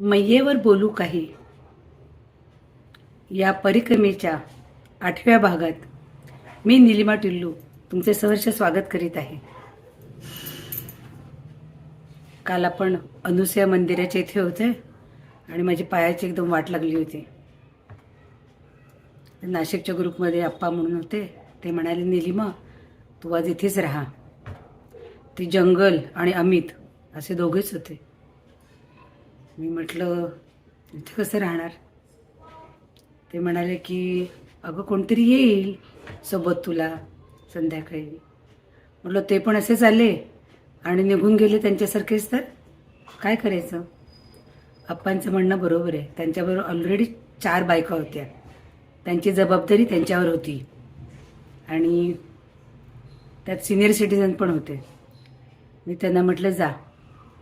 मैयेवर बोलू काही या परिक्रमेच्या 8व्या भागात मी निलिमा टिल्लू तुमचे सहर्ष स्वागत करीत आहे. काल आपण अनुसया मंदिराच्या इथे होते आणि माझी पायाची एकदम वाट लागली होती. नाशिकच्या ग्रुपमध्ये आप्पा म्हणून होते. ते म्हणाले, निलिमा तू आज इथेच राहा. ती जंगल आणि अमित असे दोघेच होते. मी म्हटलं इथे कसं राहणार. ते म्हणाले की अगं कोणतरी येईल सोबत तुला संध्याकाळी. म्हटलं ते पण असेच आले आणि निघून गेले त्यांच्यासारखेच तर काय करायचं. अप्पांचं म्हणणं बरोबर आहे. त्यांच्याबरोबर ऑलरेडी 4 बायका होत्या. त्यांची जबाबदारी त्यांच्यावर होती आणि त्यात सिनियर सिटीजन पण होते. मी त्यांना म्हटलं जा,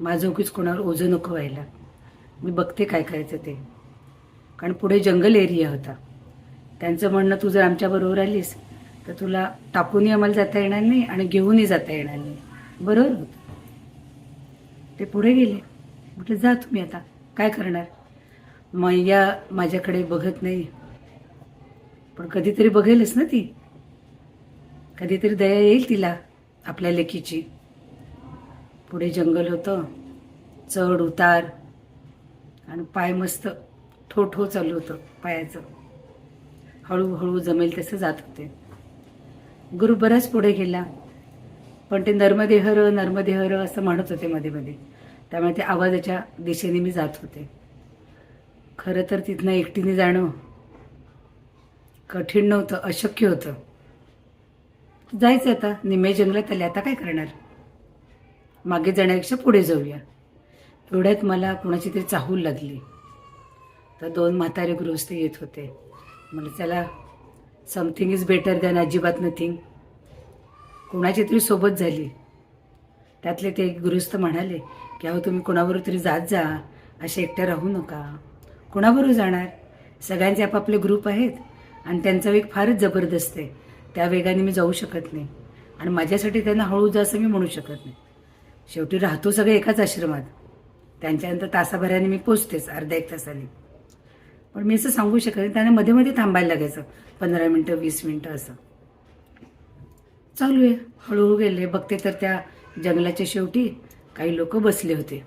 माझं उगीच कोणावर ओझं नको व्हायला. मी बघते काय करायचं ते. कारण पुढे जंगल एरिया होता. त्यांचं म्हणणं तू जर आमच्याबरोबर आलीस तर तुला टाकूनही आम्हाला जाता येणार नाही आणि घेऊनही जाता येणार नाही. बरोबर होतं. ते पुढे गेले. म्हटलं जा तुम्ही, आता काय करणार. मैया माझ्याकडे बघत नाही, पण कधीतरी बघेलच ना ती. कधीतरी दया येईल तिला आपल्या लेकीची. पुढे जंगल होतं, चढ उतार आणि पाय मस्त ठो ठो चालू होतं पायाचं. हळूहळू जमेल तसं जात होते. गुरु बराच पुढे गेला, पण ते नर्मदे हर असं म्हणत होते मध्ये मध्ये. त्यामुळे ते आवाजाच्या दिशेने मी जात होते. खरं तर तिथनं एकटीने जाणं कठीण नव्हतं, अशक्य होतं. जायचं आता, निम्मे जंगलात आले, आता काय करणार. मागे जाण्यापेक्षा पुढे जाऊया. एवढ्यात मला कोणाची तरी चाहूल लागली. तर 2 म्हातारे गृहस्थ येत होते. म्हणजे त्याला समथिंग इज बेटर दॅन अजिबात नथिंग. कोणाची तरी सोबत झाली. त्यातले ते गृहस्थ म्हणाले की अहो तुम्ही कोणाबरोबर तरी जात जा, असे एकट्या राहू नका. कोणाबरोबर जाणार. सगळ्यांचे आपापले ग्रुप आहेत आणि त्यांचा वेग फारच जबरदस्त आहे. त्या वेगाने मी जाऊ शकत नाही आणि माझ्यासाठी त्यांना हळू जा असं मी म्हणू शकत नाही. शेवटी राहतो सगळे एकाच आश्रमात. त्यांच्यानंतर तासाभराने मी पोचतेच, अर्धा 1 तासाने. पण मी असं सांगू शकत नाही. त्यांना मध्ये मध्ये थांबायला लागायचं, 15 मिनटं 20 मिनटं असं. चालू आहे. हळूहळू गेले. बघते तर त्या जंगलाच्या शेवटी काही लोक बसले होते.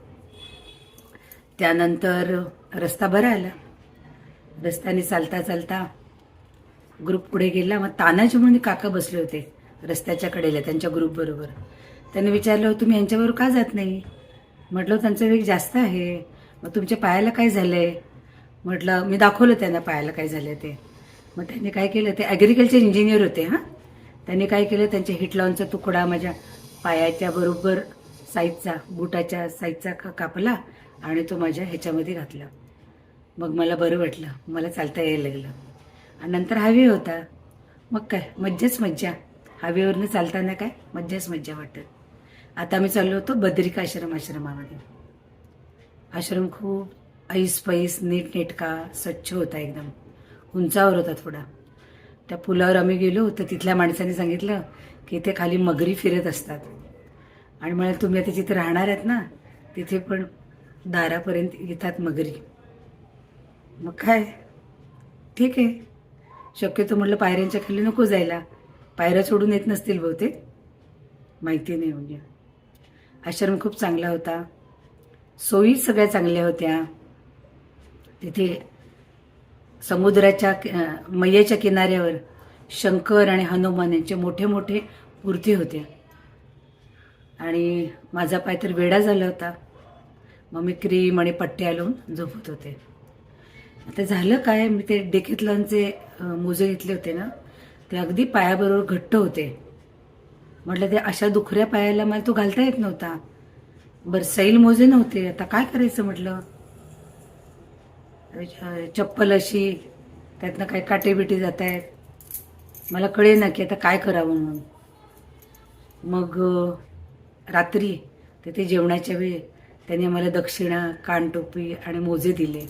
त्यानंतर रस्ता बरा आला. रस्त्याने चालता चालता ग्रुप पुढे गेला. मग तानाजी म्हणून काका बसले होते रस्त्याच्या कडेला त्यांच्या ग्रुपबरोबर. त्यांनी विचारलं तुम्ही यांच्याबरोबर का जात नाही. म्हटलं त्यांचा वेग जास्त आहे. मग तुमच्या पायाला काय झालं आहे. म्हटलं मी दाखवलं त्यांना पायाला काय झालं ते. मग त्यांनी काय केलं, ते ॲग्रिकल्चर इंजिनियर होते. त्यांनी काय केलं, त्यांच्या हिटलॉनचा तुकडा माझ्या पायाच्या बरोबर साईजचा, बुटाच्या साईजचा कापला आणि तो माझ्या ह्याच्यामध्ये घातला. मग मला बरं वाटलं, मला चालता यायला लागलं. आणि नंतर हायवे होता. मग काय मज्जाच मज्जा. हायवेवरनं चालताना काय मज्जाच मज्जा वाटत. आता आम्ही चाललो होतो बद्रिका आश्रमामध्ये. आश्रम खूप ऐस पैस नीटनेटका स्वच्छ होता, एकदम उंचावर होता थोडा. त्या पुलावर आम्ही गेलो तर तिथल्या माणसाने सांगितलं की इथे खाली मगरी फिरत असतात आणि मला तुम्ही आता जिथे राहणार आहेत ना तिथे पण दारापर्यंत येतात मगरी. मग काय ठीक आहे. शक्यतो म्हटलं पायऱ्यांच्या खाली नको जायला. पायऱ्या सोडून येत नसतील बहुतेक, माहिती नाही. म्हणजे आश्रम खूप चांगला होता. सोयी सगळ्या चांगल्या होत्या. तिथे समुद्राच्या मैयाच्या किनाऱ्यावर शंकर आणि हनुमान यांचे मोठे मोठे मूर्ती होते. आणि माझा पाय तर वेडा झाला होता. मग मी क्रीम आणि पट्ट्या लावून झोपत होते. आता झालं काय, मी ते डेकेथलॉनचे मोजे घेतले होते ना, ते अगदी पायाबरोबर घट्ट होते. म्हटलं ते अशा दुखऱ्या पायाला मला तो घालता येत नव्हता. बरं सैल मोजे नव्हते. आता काय करायचं म्हटलं. चप्पल अशी, त्यातनं काही काटेबिटे जात आहेत. मला कळे ना की आता काय करावं म्हणून. मग रात्री तिथे जेवणाच्या वेळी त्यांनी आम्हाला दक्षिणा, कानटोपी आणि मोजे दिले.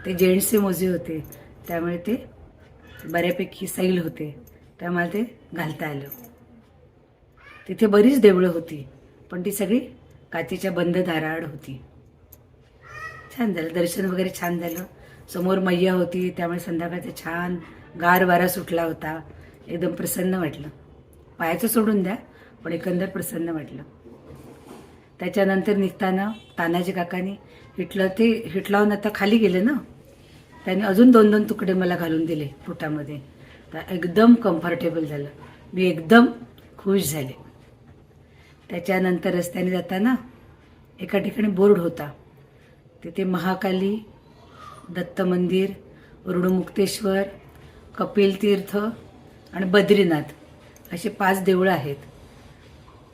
ते जेंट्सचे मोजे होते त्यामुळे ते बऱ्यापैकी सैल होते. त्यामुळे ते घालता आलं. तिथे बरीच देवळं होती पण ती सगळी काचेच्या बंद दाराआड होती. छान झालं, दर्शन वगैरे छान झालं. समोर मैया होती, त्यामुळे संध्याकाळचा छान गार वारा सुटला होता. एकदम प्रसन्न वाटलं. पायाचं सोडून द्या, पण एकंदर प्रसन्न वाटलं. त्याच्यानंतर निघताना तानाजी काकांनी हिटलावून आता खाली गेले ना, त्यांनी अजून 2-2 तुकडे मला घालून दिले पोटामध्ये. तर एकदम कम्फर्टेबल झालं, मी एकदम खुश झाले. त्याच्यानंतर रस्त्याने जाताना एका ठिकाणी बोर्ड होता, तिथे महाकाली, दत्त मंदिर, ऋणमुक्तेश्वर, कपिल तीर्थ आणि बद्रीनाथ असे 5 देवळं आहेत.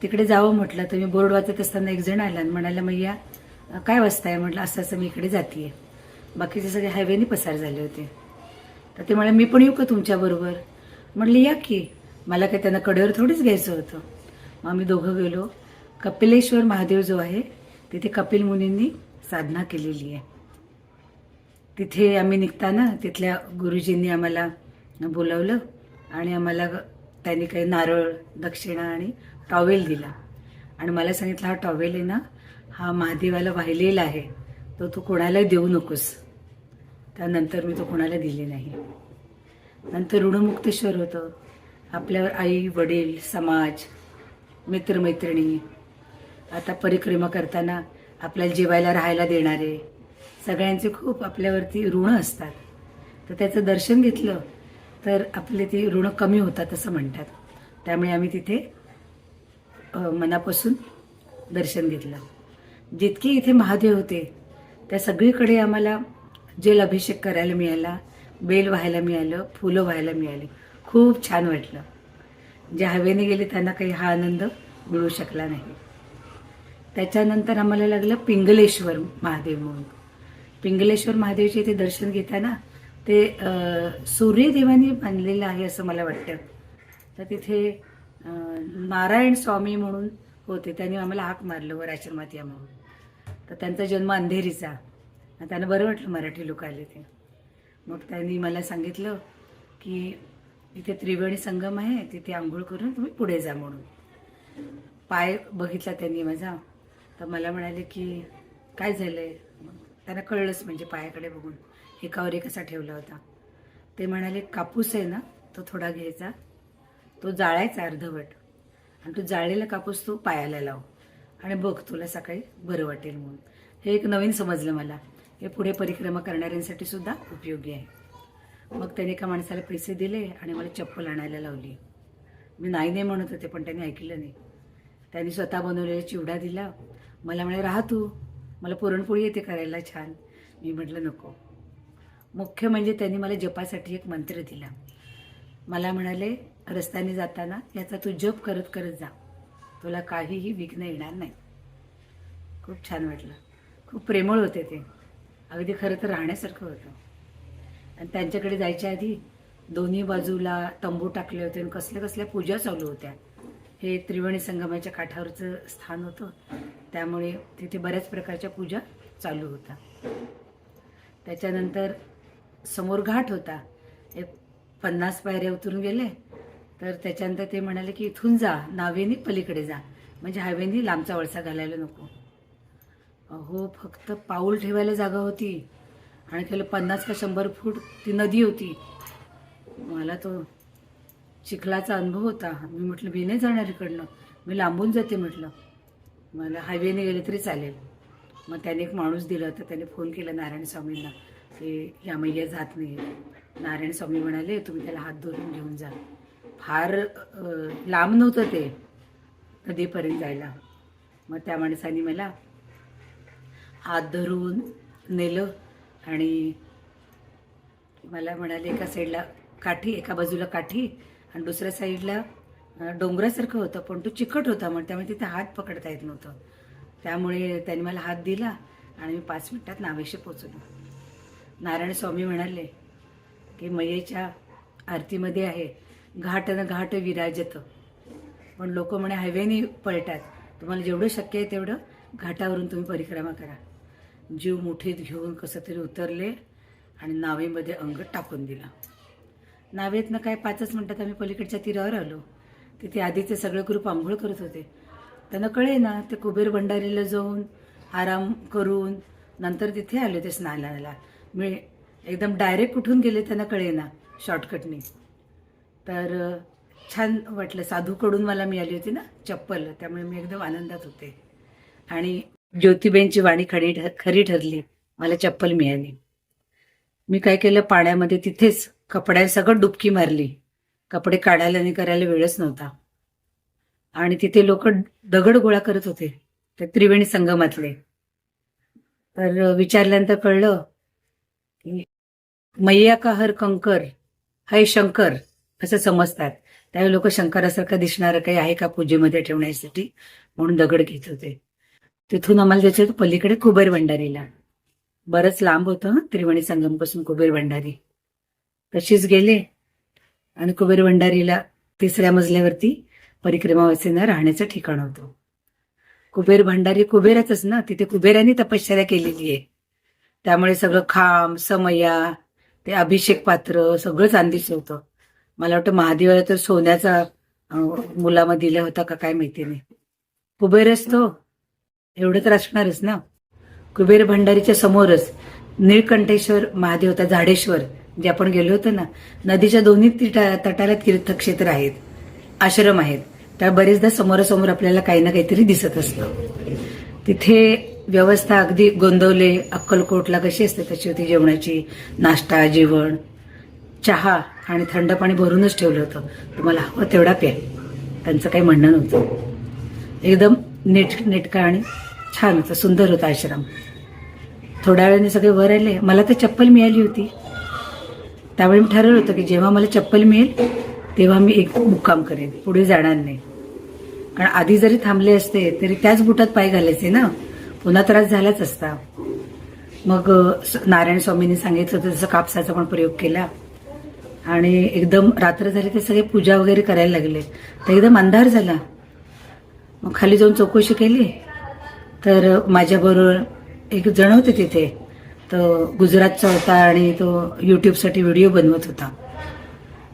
तिकडे जावं म्हटलं तर मी बोर्ड वाचत असताना एक जण आला आणि म्हणाला, मैया काय वाचताय? म्हटलं असं असं मी इकडे जातीये. बाकीचे सगळे हायवेने पसार झाले होते. तर ते म्हणाले, मी पण येऊ का तुमच्याबरोबर? म्हटलं या की. मला काय त्यांना कडेवर थोडीच घ्यायचं होतं. मग आम्ही दोघं गेलो. कपिलेश्वर महादेव जो आहे तिथे कपिल मुनींनी साधना केलेली आहे. तिथे आम्ही निघताना तिथल्या गुरुजींनी आम्हाला बोलावलं आणि आम्हाला त्यांनी काही नारळ, दक्षिणा आणि टॉवेल दिला आणि मला सांगितलं, हा टॉवेल आहे ना, हा महादेवाला वाहिलेला आहे, तो तू कोणाला देऊ नकोस. त्यानंतर मी तो कोणाला दिले नाही. नंतर ऋणमुक्तेश्वर होतं. आपल्यावर आई, वडील, समाज, मित्रमैत्रिणी, आता परिक्रमा करताना आपल्याला जेवायला राहायला देणारे सगळ्यांचे खूप आपल्यावरती ऋण असतात. तर त्याचं दर्शन घेतलं तर आपले ते ऋण कमी होतात असं म्हणतात. त्यामुळे आम्ही तिथे मनापासून दर्शन घेतलं. जितके इथे महादेव होते त्या सगळीकडे आम्हाला जेल अभिषेक करायला मिळाला, बेल व्हायला मिळालं, फुलं व्हायला मिळाली. खूप छान वाटलं. जे हवेने गेले त्यांना काही हा आनंद मिळू शकला नाही. त्याच्यानंतर आम्हाला लागलं पिंगलेश्वर महादेव म्हणून. पिंगलेश्वर महादेवचे इथे दर्शन घेताना ते सूर्यदेवाने बांधलेलं आहे असं मला वाटतं. तर तिथे नारायण स्वामी म्हणून होते, त्यांनी आम्हाला हाक मारलं वर आश्रमात या म्हणून. तर त्यांचा जन्म अंधेरीचा. त्यांना बरं वाटलं मराठी लोक आले ते. मग त्यांनी मला सांगितलं की इथे त्रिवेणी संगम आहे, तिथे आंघोळ करून तुम्ही पुढे जा म्हणून. पाय बघितला त्यांनी माझा, तर मला म्हणाले की काय झालं आहे? त्यांना कळलंच म्हणजे पायाकडे बघून एकावर एक असा ठेवला होता. ते म्हणाले, कापूस आहे ना तो थोडा घ्यायचा, तो जाळायचा अर्धवट आणि तो जाळलेला कापूस तो पायाला लाव आणि बघ तुला सकाळी बरं वाटेल म्हणून. हे एक नवीन समजलं मला. हे पुढे परिक्रमा करणाऱ्यांसाठी सुद्धा उपयोगी आहे. मग त्याने एका माणसाला पैसे दिले आणि मला चप्पल आणायला लावली. मी नाही म्हणत होते, पण त्यांनी ऐकलं नाही. त्यांनी स्वतः बनवलेला चिवडा दिला. मला म्हणे, राहा तू, मला पुरणपोळी येते करायला छान. मी म्हटलं नको. मुख्य म्हणजे त्यांनी मला जपासाठी एक मंत्र दिला. मला म्हणाले, रस्त्याने जाताना याचा तू जप करत करत जा, तुला काहीही विघ्न येणार नाही. खूप छान वाटलं. खूप प्रेमळ होते ते, अगदी खरं तर राहण्यासारखं होतं. आणि त्यांच्याकडे जायच्या आधी दोन्ही बाजूला तंबू टाकले होते आणि कसल्या कसल्या पूजा चालू होत्या. हे त्रिवेणी संगमाच्या काठावरचं स्थान होतं, त्यामुळे तिथे बऱ्याच प्रकारच्या पूजा चालू होत्या. त्याच्यानंतर समोर घाट होता. एक 50 पायऱ्या उतरून गेले तर त्याच्यानंतर ते म्हणाले की इथून जा, नावेने पलीकडे जा, म्हणजे हायवेने लांबचा वळसा घालायला नको. अहो, फक्त पाऊल ठेवायला जागा होती आणि त्याला 50 का 100 फूट ती नदी होती. मला तो चिखलाचा अनुभव होता. मी म्हटलं, मी नाही जाणार इकडनं, मी लांबून जाते म्हटलं, मला हायवेने गेले तरी चालेल. मग त्याने एक माणूस दिला होता, त्याने फोन केला नारायण स्वामींना की या मैया जात नाही. नारायण स्वामी म्हणाले, तुम्ही त्याला हात धरून घेऊन जा. फार लांब नव्हतं ते नदीपर्यंत जायला. मग त्या माणसाने मला हात धरून नेलं आणि मला म्हणाले, एका साईडला काठी, एका बाजूला काठी आणि दुसऱ्या साईडला डोंगरासारखं होतं, पण तो चिकट होता म्हणून त्यामुळे तिथे हात पकडता येत नव्हतं. त्यामुळे त्यांनी मला हात दिला आणि मी 5 मिनिटात नावेशी पोचलो. नारायण स्वामी म्हणाले की मैयेच्या आरतीमध्ये आहे, घाटन घाट विराजत, पण लोक म्हणे हायवेने पळतात, तुम्हाला जेवढं शक्य आहे तेवढं घाटावरून तुम्ही परिक्रमा करा. जीव मुठीत घेऊन कसं तरी उतरले आणि नावेमध्ये अंग टाकून दिला. नावेतनं काय 5च मिनिटात आम्ही पलीकडच्या तीरावर आलो. तिथे आधीचे सगळे ग्रुप आंघोळ करत होते. त्यांना कळे ना, ते कुबेर भंडारीला जाऊन आराम करून नंतर तिथे आले होते स्नानाला. मी एकदम डायरेक्ट कुठून गेले त्यांना कळेना, शॉर्टकटने. तर छान वाटलं. साधूकडून मला मिळाली होती ना चप्पल, त्यामुळे मी एकदम आनंदात होते. आणि ज्योतिबाईंची वाणी खरी ठरली, मला चप्पल मिळाली. मी काय केलं, पाण्यामध्ये तिथेच कपड्यांसकट डुबकी मारली. कपडे काढायला आणि करायला वेळच नव्हता. आणि तिथे लोक दगड गोळा करत होते, ते त्रिवेणी संगमातले. तर विचारल्यानंतर कळलं की मैया का हर कंकर है शंकर असं समजतात. त्यावेळी लोक शंकरासारखं दिसणारं काही आहे का पूजेमध्ये ठेवण्यासाठी म्हणून दगड घेत होते. तिथून आम्हाला जायचं होतं पलीकडे कुबेर भंडारीला. बरंच लांब होतं त्रिवेणी संगमपासून कुबेर भंडारी. तशीच गेले आणि कुबेर भंडारीला 3ऱ्या मजल्यावरती परिक्रमावासींना राहण्याचं ठिकाण होतं. कुबेर भंडारी कुबेरातच ना, तिथे कुबेरांनी तपश्चर्या केलेली आहे. त्यामुळे सगळं खांब, समया, ते अभिषेक पात्र सगळं चांदीचं होतं. मला वाटतं महादेवाला तर सोन्याचा मुलामध्ये दिला होता का काय माहिती नाही. कुबेरच तो, एवढं तर असणारच ना. कुबेर भंडारीच्या समोरच निळकंठेश्वर महादेव होता, झाडेश्वर, जे आपण गेलो होतो ना. नदीच्या दोन्ही तटाला तीर्थक्षेत्र आहेत, आश्रम आहेत. त्या बरेचदा समोरासमोर आपल्याला काही ना काहीतरी दिसत असतं. तिथे व्यवस्था अगदी गोंदवले अक्कलकोटला कशी असते तशी होती. जेवणाची, नाश्ता, जेवण, चहा आणि थंड पाणी भरूनच ठेवलं होतं. तुम्हाला हवं तेवढा प्या, त्यांचं काही म्हणणं नव्हतं. एकदम नेटका आणि छान होतं, सुंदर होता आश्रम. थोड्या वेळाने सगळे वर आले. मला तर चप्पल मिळाली होती. त्यावेळी मी ठरवलं होतं की जेव्हा मला चप्पल मिळेल तेव्हा मी एक मुक्काम करेन, पुढे जाणार नाही. कारण आधी जरी थांबले असते तरी त्याच बुटात पाय घालायचे ना, पुन्हा त्रास झालाच असता. मग नारायण स्वामींनी सांगितलं होतं तसं कापसाचा पण प्रयोग केला. आणि एकदम रात्र झाली ते सगळे पूजा वगैरे करायला लागले. तर एकदम अंधार झाला. मग खाली जाऊन चौकशी केली. तर माझ्याबरोबर एक जण होते तिथे, तो गुजरातचा होता आणि तो यूट्यूबसाठी व्हिडिओ बनवत होता.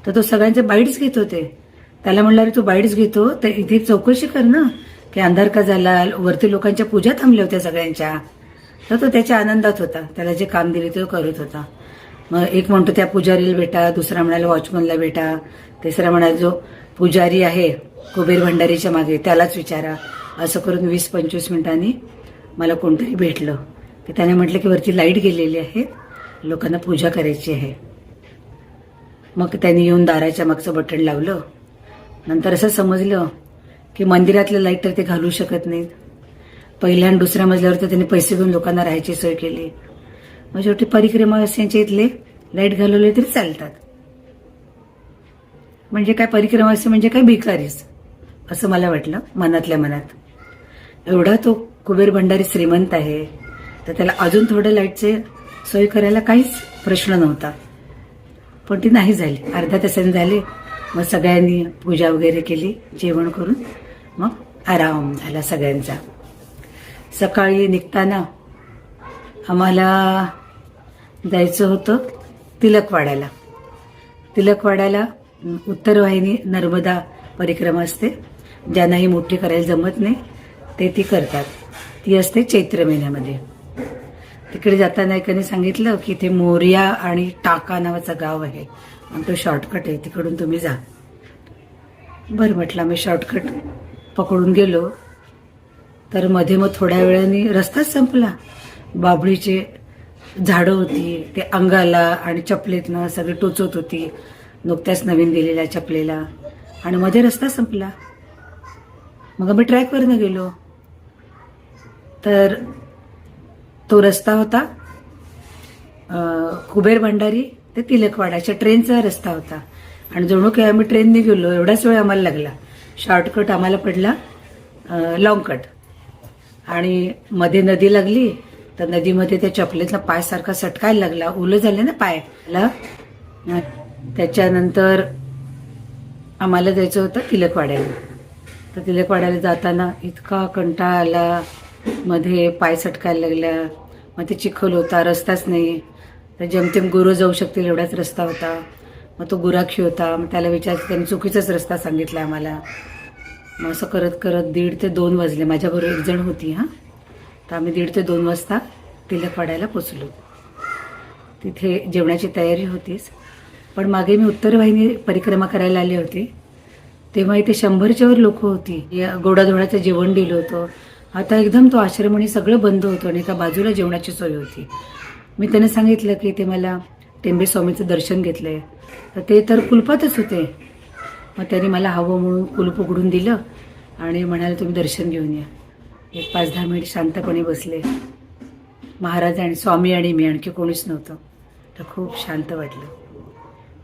तर तो सगळ्यांचे बाईट्स घेत होते. त्याला म्हणलं, अरे तू बाईट्स घेतो तर इथे चौकशी कर ना, की अंधार का झाला, वरती लोकांच्या पूजा थांबल्या होत्या सगळ्यांच्या. तर तो त्याच्या आनंदात होता, त्याला जे काम दिले ते करत होता. मग एक म्हणतो त्या पुजारीला भेटा, दुसरा म्हणाला वॉचमनला भेटा, तिसरा म्हणाला जो पुजारी आहे कुबेर भंडारीच्या मागे त्यालाच विचारा. असं करून 20-25 मिनिटांनी मला कोणतरी भेटलं. की त्याने म्हटलं की वरती लाईट गेलेली आहे, लोकांना पूजा करायची आहे. मग त्यांनी येऊन दाराच्या मागचं बटन लावलं. नंतर असं समजलं की मंदिरातलं लाईट तर ते घालू शकत नाहीत. पहिल्या आणि दुसऱ्या मजल्यावर तर त्यांनी पैसे घेऊन लोकांना राहायची सोय केली. मग शेवटी परिक्रमावासियांच्या इथले लाईट घालवले तरी चालतात. म्हणजे काय परिक्रमावासी म्हणजे काय भिकारीच असं मला वाटलं मनातल्या मनात. एवढा तो कुबेर भंडारी श्रीमंत आहे तर त्याला अजून थोडं लाईटचे सोय करायला काहीच प्रश्न नव्हता. पण ती नाही झाली. अर्ध्या तासाने झाली. मग सगळ्यांनी पूजा वगैरे केली, जेवण करून मग आराम झाला सगळ्यांचा. सकाळी निघताना आम्हाला जायचं होतं तिलकवाड्याला. तिलकवाड्याला उत्तरवाहिनी नर्मदा परिक्रमा असते. ज्यांना ही मोठी करायला जमत नाही ते ती करतात. ती असते चैत्र महिन्यामध्ये. तिकडे जाताना एकाने सांगितलं की इथे मोरिया आणि टाका नावाचं गाव आहे आणि तो शॉर्टकट आहे, तिकडून तुम्ही जा. बरं म्हटलं, आम्ही शॉर्टकट पकडून गेलो. तर मध्ये मग थोड्या वेळाने रस्ताच संपला. बाभळीचे झाडं होती, ते अंगाला आणि चपलेतनं सगळी टोचत होती, नुकत्याच नवीन दिलेल्या चपलेला. आणि मध्ये रस्ता संपला. मग आम्ही ट्रॅकवरनं गेलो. तर तो रस्ता होता कुबेर भंडारी ते तिलकवाडाच्या ट्रेनचा रस्ता होता. आणि जणू काही आम्ही ट्रेनने गेलो, एवढाच वेळ आम्हाला लागला. शॉर्टकट आम्हाला पडला लॉंग कट. आणि मध्ये नदी लागली तर नदीमध्ये त्या चपलेतला पाय सारखा सटकायला लागला, ओलं झाले ना पायला. त्याच्यानंतर आम्हाला जायचं होतं तिलकवाड्याला. तर तिलकवाड्याला जाताना इतका कंटाळा आला, मध्ये पाय सटकायला लागला. मग ते चिखल होता, रस्ताच नाही. तर जेमतेम गुरु जाऊ शकतील एवढाच रस्ता होता. मग तो गुराखी होता. मग त्याला विचारलं, त्यांनी चुकीचाच रस्ता सांगितला आम्हाला. मग असं करत करत 1:30 ते 2 वाजले. माझ्याबरोबर एक जण होती. तर आम्ही 1:30 ते 2 वाजता तिलकवाड्याला पोचलो. तिथे जेवणाची तयारी होतीच, पण मागे मी उत्तर वाहिनी परिक्रमा करायला आले होते तेव्हा इथे 100च्या वर लोक होती. गोडाधोडाचं जेवण दिलं होतं. आता एकदम तो आश्रम आणि सगळं बंद होतं आणि एका बाजूला जेवणाची सोय होती. मी त्यांना सांगितलं की ते मला टेंबे स्वामीचं दर्शन घेतलं आहे, तर ते तर कुलपातच होते. मग त्यांनी मला हवं म्हणून कुलूप उघडून दिलं आणि म्हणाले तुम्ही दर्शन घेऊन या. एक 5-10 मिनिट शांतपणे बसले. महाराज आणि स्वामी आणि मी, आणखी कोणीच नव्हतं. तर खूप शांत वाटलं.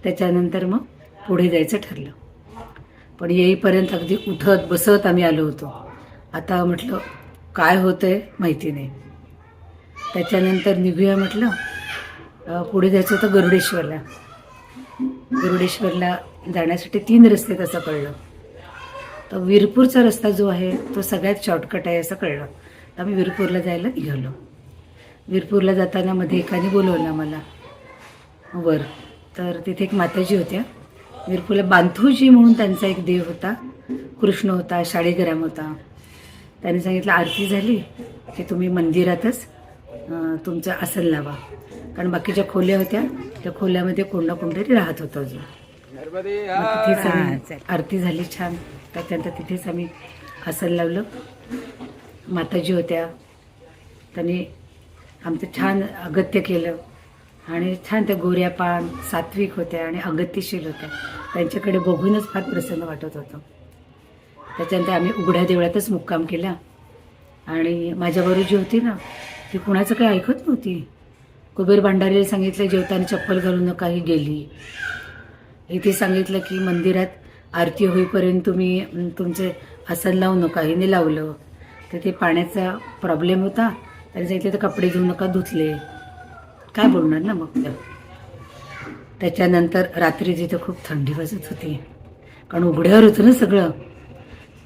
त्याच्यानंतर मग पुढे जायचं ठरलं. पण येईपर्यंत अगदी उठत बसत आम्ही आलो होतो. आता म्हटलं काय होतंय माहिती नाही. त्याच्यानंतर निघूया म्हटलं. पुढे जायचं होतं गरुडेश्वरला. गरुडेश्वरला जाण्यासाठी 3 रस्ते तसं कळलं. तर वीरपूरचा रस्ता जो आहे तो सगळ्यात शॉर्टकट आहे असं कळलं. तर आम्ही वीरपूरला जायला निघालो. वीरपूरला जाताना मध्ये एकाने बोलवलं मला वर. तर तिथे एक माताजी होत्या. वीरपूरला बांथूजी म्हणून त्यांचा एक देव होता, कृष्ण होता, शाळीग्राम होता. त्याने सांगितलं आरती झाली की तुम्ही मंदिरातच तुमचं आसन लावा, कारण बाकीच्या खोल्या होत्या, त्या खोल्यामध्ये कोण ना कोणतरी राहत होतं अजून. तिथेच आम्ही आरती झाली छान. त्याच्यानंतर तिथेच आम्ही आसन लावलं. माताजी होत्या, त्यांनी आमचं छान अगत्य केलं आणि छान त्या गोऱ्या पान सात्विक होत्या आणि अगत्यशील होत्या. त्यांच्याकडे बघूनच फार प्रसन्न वाटत होतं. त्याच्यानंतर आम्ही उघड्या देवळातच मुक्काम केला. आणि माझ्याबरोबर जी होती ना ती कुणाचं काही ऐकत नव्हती. कुबेर भांडारीला सांगितलं जेवताना चप्पल घालून नका, ही गेली. इथे सांगितलं की मंदिरात आरती होईपर्यंत तुम्ही तुमचे आसन लावू नका, हिने लावलं. तर ते पाण्याचा प्रॉब्लेम होता. त्याने सांगितलं तर कपडे घेऊ नका, धुतले. काय बोलणार ना मग. त्याच्यानंतर रात्री तिथं खूप थंडी वाजत होती, कारण उघड्यावर होतं ना सगळं.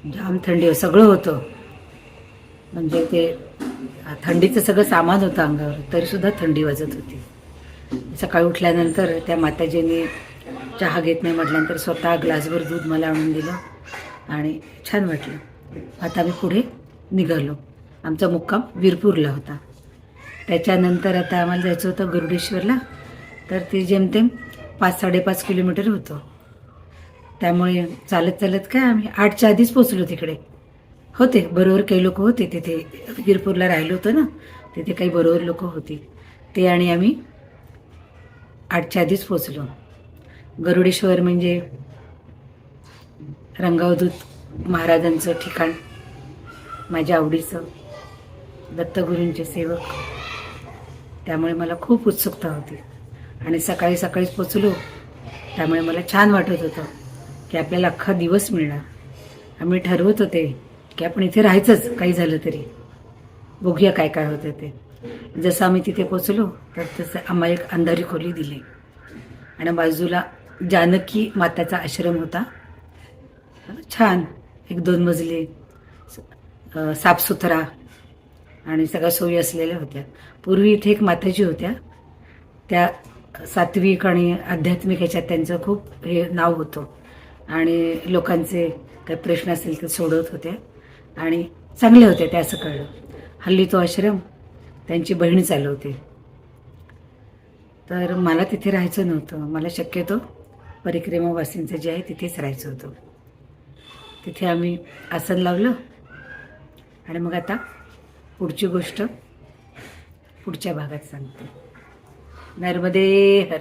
जाम थंडी सगळं होतं. म्हणजे ते थंडीचं सगळं सामान होतं अंगावर, तरीसुद्धा थंडी वाजत होती. सकाळी उठल्यानंतर त्या माताजींनी चहा घेत नाही म्हटल्यानंतर स्वतः ग्लासभर दूध मला आणून दिलं आणि छान वाटलं. आता आम्ही पुढे निघालो. आमचा मुक्काम वीरपूरला होता. त्याच्यानंतर आता आम्हाला जायचं होतं गरुडेश्वरला. तर ते जेमतेम 5-5.5 किलोमीटर होतं. त्यामुळे चालत चालत काय आम्ही 8च्या आधीच पोचलो तिकडे. होते बरोबर काही लोक होते तिथे. वीरपूरला राहिलो होतं ना, तिथे काही बरोबर लोक होती. ते आणि आम्ही 8च्या आधीच पोचलो. गरुडेश्वर म्हणजे रंगावधूत महाराजांचं ठिकाण, माझ्या आवडीचं, दत्तगुरूंचे सेवक. त्यामुळे मला खूप उत्सुकता होती. आणि सकाळी सकाळीच पोचलो, त्यामुळे मला छान वाटत होतं की आपल्याला अख्खा दिवस मिळणार. आम्ही ठरवत होते की आपण इथे राहायचंच काही झालं तरी, बघूया काय काय होतं ते. जसं आम्ही तिथे पोचलो तर तसं आम्हाला एक अंधारी खोली दिली आणि बाजूला जानकी माताचा आश्रम होता. छान 1-2 मजले, साफसुथरा आणि सगळ्या सोयी असलेल्या होत्या. पूर्वी इथे एक माताजी होत्या, त्या सात्विक आणि आध्यात्मिक ह्याच्यात त्यांचं खूप हे नाव होतं आणि लोकांचे काही प्रश्न असेल ते सोडवत होत्या आणि चांगले होते ते असं कळलं. हल्ली तो आश्रम त्यांची बहीण चालवते. तर मला तिथे राहायचं नव्हतं. मला शक्यतो परिक्रमावासींचं जे आहे तिथेच राहायचं होतं. तिथे आम्ही आसन लावलं आणि मग आता पुढची गोष्ट पुढच्या भागात सांगते. नर्मदे हर.